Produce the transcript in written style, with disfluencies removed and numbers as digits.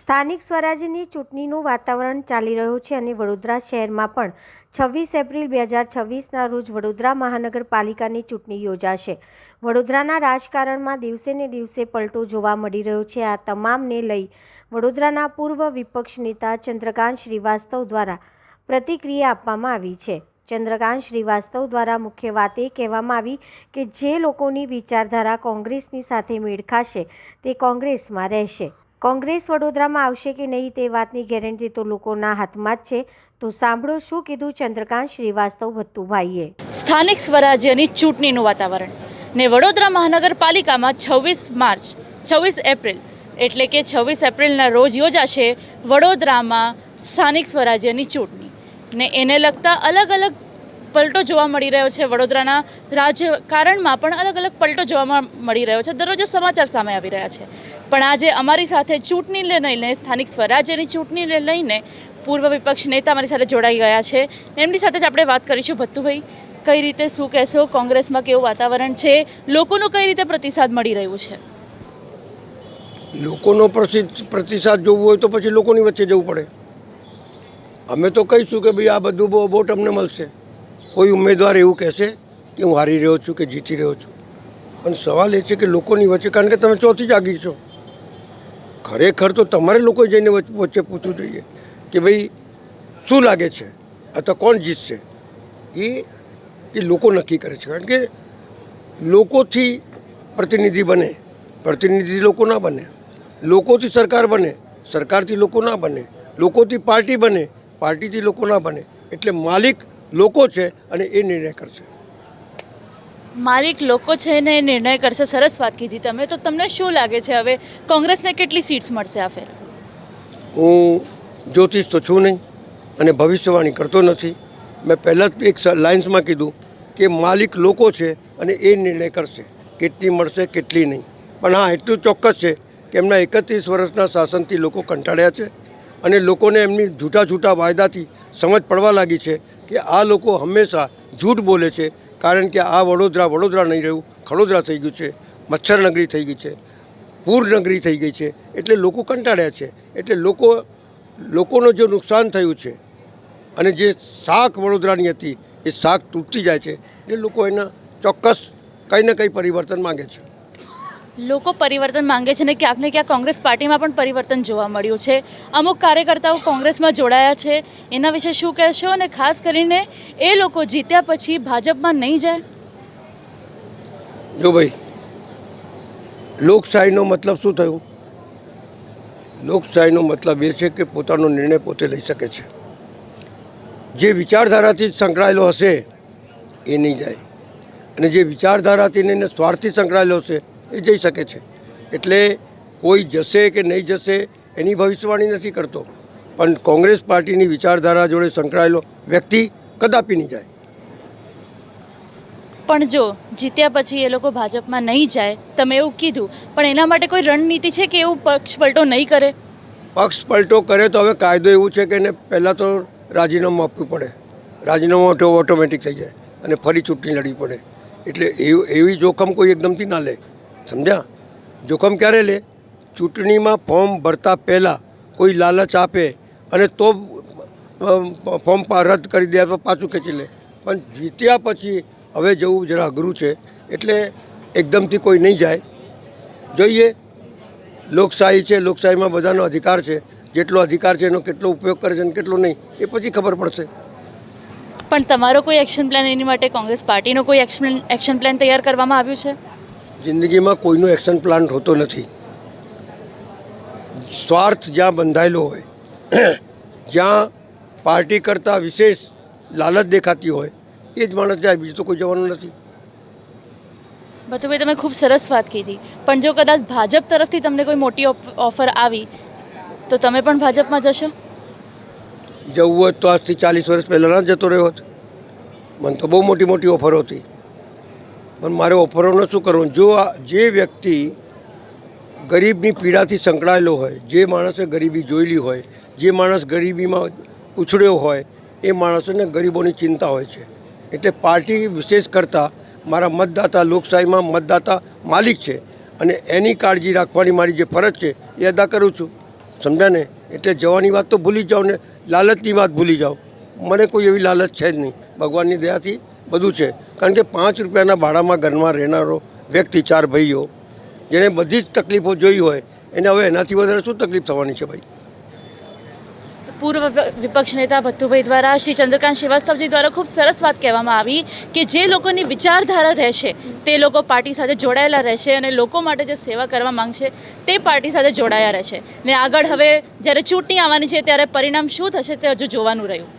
સ્થાનિક સ્વરાજ્યની ચૂંટણીનું વાતાવરણ ચાલી રહ્યું છે અને વડોદરા શહેરમાં પણ 26 એપ્રિલ 2026ના રોજ વડોદરા મહાનગરપાલિકાની ચૂંટણી યોજાશે। વડોદરાના રાજકારણમાં દિવસે ને દિવસે પલટો જોવા મળી રહ્યો છે। આ તમામને લઈ વડોદરાના પૂર્વ વિપક્ષ નેતા ચંદ્રકાંત શ્રીવાસ્તવ દ્વારા પ્રતિક્રિયા આપવામાં આવી છે। ચંદ્રકાંત શ્રીવાસ્તવ દ્વારા મુખ્ય વાત એ કહેવામાં આવી કે જે લોકોની વિચારધારા કોંગ્રેસની સાથે મેળ ખાશે તે કોંગ્રેસમાં રહેશે। કોંગ્રેસ વડોદરામાં આવશે કે નહીં તે વાતની ગેરંટી તો લોકોના હાથમાં જ છે। તો સાંભળો શું કીધું ચંદ્રકાંત શ્રીવાસ્તવ ભત્તુભાઈએ। સ્થાનિક સ્વરાજ્યની ચૂંટણીનું વાતાવરણ ને વડોદરા મહાનગરપાલિકામાં 26 એપ્રિલ એટલે કે 26 એપ્રિલના રોજ યોજાશે વડોદરામાં સ્થાનિક સ્વરાજ્યની ચૂંટણી ને એને લગતા અલગ અલગ પલટો જોવા મળી રહ્યો છે। વડોદરાના રાજકારણમાં પણ અલગ અલગ પલટો જોવા મળી રહ્યો છે। દરરોજ સમાચાર સામે આવી રહ્યા છે, પણ આજે અમારી સાથે ચૂંટણીને લઈને, સ્થાનિક સ્વરાજ્યની ચૂંટણીને લઈને પૂર્વ વિપક્ષ નેતા અમારી સાથે જોડાઈ ગયા છે। એમની સાથે જ આપણે વાત કરીશું। ભત્તુભાઈ, કઈ રીતે શું કહેશો? કોંગ્રેસમાં કેવું વાતાવરણ છે? લોકોનો કઈ રીતે પ્રતિસાદ મળી રહ્યું છે? લોકોનો પ્રતિસાદ જોવું હોય તો પછી લોકોની વચ્ચે જવું પડે। અમે તો કહીશું કે ભાઈ આ બધું વોટ અમને મળશે। કોઈ ઉમેદવાર એવું કહેશે કે હું હારી રહ્યો છું કે જીતી રહ્યો છું, પણ સવાલ એ છે કે લોકોની વચ્ચે, કારણ કે તમે ચોથી જાગીર છો, ખરેખર તો તમારે લોકોએ જઈને વચ્ચે પૂછવું જોઈએ કે ભાઈ શું લાગે છે અથવા કોણ જીતશે। એ લોકો નક્કી કરે છે, કારણ કે લોકોથી પ્રતિનિધિ બને, પ્રતિનિધિ લોકો ના બને, લોકોથી સરકાર બને, સરકારથી લોકો ના બને, લોકોથી પાર્ટી બને, પાર્ટીથી લોકો ના બને। એટલે માલિક લોકો છે અને એ નિર્ણય કરશે। માલિક લોકો છે ને એ નિર્ણય કરશે। સરસ વાત કીધી તમે। તો તમને શું લાગે છે હવે કોંગ્રેસને કેટલી સીટ્સ મળશે આ ફેર? હું જ્યોતિષ તો છું નહીં અને ભવિષ્યવાણી કરતો નથી। મેં પહેલાં જ એક લાઇન્સમાં કીધું કે માલિક લોકો છે અને એ નિર્ણય કરશે કેટલી મળશે કેટલી નહીં। પણ હા, એટલું ચોક્કસ છે કે એમના 31 વર્ષના શાસનથી લોકો કંટાળ્યા છે અને લોકોને એમની જૂઠા વાયદાથી સમજ પડવા લાગી છે કે આ લોકો હંમેશા જૂઠ બોલે છે, કારણ કે આ વડોદરા નહીં રહ્યું, ખડોદરા થઈ ગયું છે, મચ્છર નગરી થઈ ગઈ છે, પૂર નગરી થઈ ગઈ છે। એટલે લોકો કંટાળ્યા છે। એટલે લોકોનો જે નુકસાન થયું છે અને જે શાખ વડોદરાની હતી એ શાખ તૂટતી જાય છે, એટલે લોકો એના ચોક્કસ કંઈ ને કંઈ પરિવર્તન માગે છે। લોકો પરિવર્તન માંગે છે ને ક્યાંક ને ક્યાંક કોંગ્રેસ પાર્ટીમાં પણ પરિવર્તન જોવા મળ્યું છે। અમુક કાર્યકર્તાઓ કોંગ્રેસમાં જોડાયા છે, એના વિશે શું કહેશો? અને ખાસ કરીને એ લોકો જીત્યા પછી ભાજપમાં નહીં જાય? જો ભાઈ, લોકશાહીનો મતલબ શું થયું? લોકશાહીનો મતલબ એ છે કે પોતાનો નિર્ણય પોતે લઈ શકે છે। જે વિચારધારાથી સંકળાયેલો હશે એ નહીં જાય, અને જે વિચારધારાથી એને સ્વાર્થથી સંકળાયેલો હશે એ જઈ શકે છે। એટલે કોઈ જશે કે નહીં જશે એની ભવિષ્યવાણી નથી કરતો, પણ કોંગ્રેસ પાર્ટીની વિચારધારા જોડે સંકળાયેલો વ્યક્તિ કદાપી નહીં જાય। પણ જો જીત્યા પછી એ લોકો ભાજપમાં નહીં જાય, તમે એવું કીધું, પણ એના માટે કોઈ રણનીતિ છે કે એવું પક્ષ પલટો નહીં કરે? પક્ષ પલટો કરે તો હવે કાયદો એવું છે કે એને પહેલાં તો રાજીનામું આપવું પડે, રાજીનામું ઓટોમેટિક થઈ જાય અને ફરી ચૂંટણી લડવી પડે। એટલે એવી જોખમ કોઈ એકદમથી ના લે, સમજ્યા? જોખમ ક્યારે લે? ચૂંટણીમાં ફોર્મ ભરતા પહેલાં કોઈ લાલચ આપે અને તો ફોર્મ રદ કરી દે તો પાછું ખેંચી લે, પણ જીત્યા પછી હવે જવું જરા અઘરું છે। એટલે એકદમથી કોઈ નહીં જાય। જોઈએ, લોકશાહી છે, લોકશાહીમાં બધાનો અધિકાર છે, જેટલો અધિકાર છે એનો કેટલો ઉપયોગ કરે છે અને કેટલો નહીં એ પછી ખબર પડશે। પણ તમારો કોઈ એક્શન પ્લાન એની માટે, કોંગ્રેસ પાર્ટીનો કોઈ એક્શન પ્લાન તૈયાર કરવામાં આવ્યું છે? જિંદગીમાં કોઈનો એક્શન પ્લાન હોતો નથી। સ્વાર્થ જ્યાં બંધાયેલો હોય, જ્યાં પાર્ટી કરતાં વિશેષ લાલચ દેખાતી હોય એ જ માણસ જાય, બીજું તો કોઈ જવાનું નથી। ભત્તુભાઈ, તમે ખૂબ સરસ વાત કીધી, પણ જો કદાચ ભાજપ તરફથી તમને કોઈ મોટી ઓફર આવી તો તમે પણ ભાજપમાં જશો? જવું હોત તો આજથી 40 વર્ષ પહેલાં ના જતો રહ્યો હોત। મને તો બહુ મોટી ઓફરો હતી, પણ મારે ઓફરોનો શું કરવું? જો જે વ્યક્તિ ગરીબની પીડાથી સંકળાયેલો હોય, જે માણસે ગરીબી જોયેલી હોય, જે માણસ ગરીબીમાં ઉછળ્યો હોય, એ માણસોને ગરીબોની ચિંતા હોય છે। એટલે પાર્ટી વિશેષ કરતાં મારા મતદાતા, લોકશાહીમાં મતદાતા માલિક છે અને એની કાળજી રાખવાની મારી જે ફરજ છે એ અદા કરું છું। સમજ્યા ને? એટલે જવાની વાત તો ભૂલી જ જાઓ ને, લાલચની વાત ભૂલી જાઓ. મને કોઈ એવી લાલચ છે જ નહીં. ભગવાનની દયાથી બધું છે. કારણ કે 5 રૂપિયાના ભાડામાં ઘરમાં રહેનારો વ્યક્તિ, 4 ભાઈઓ, જેણે બધી જ તકલીફો જોઈ હોય, એને હવે એનાથી વધારે શું તકલીફ થવાની છે ભાઈ? પૂર્વ વિપક્ષ નેતા ભત્તુભાઈ દ્વારા શ્રી ચંદ્રકાંત શ્રીવાસ્તવજી દ્વારા ખૂબ સરસ વાત કહેવામાં આવી કે જે લોકોની વિચારધારા રહેશે તે લોકો પાર્ટી સાથે જોડાયેલા રહેશે અને લોકો માટે જે સેવા કરવા માંગશે તે પાર્ટી સાથે જોડાયા રહેશે. ને આગળ હવે જ્યારે ચૂંટણી આવવાની છે ત્યારે પરિણામ શું થશે તે હજુ જોવાનું રહ્યું.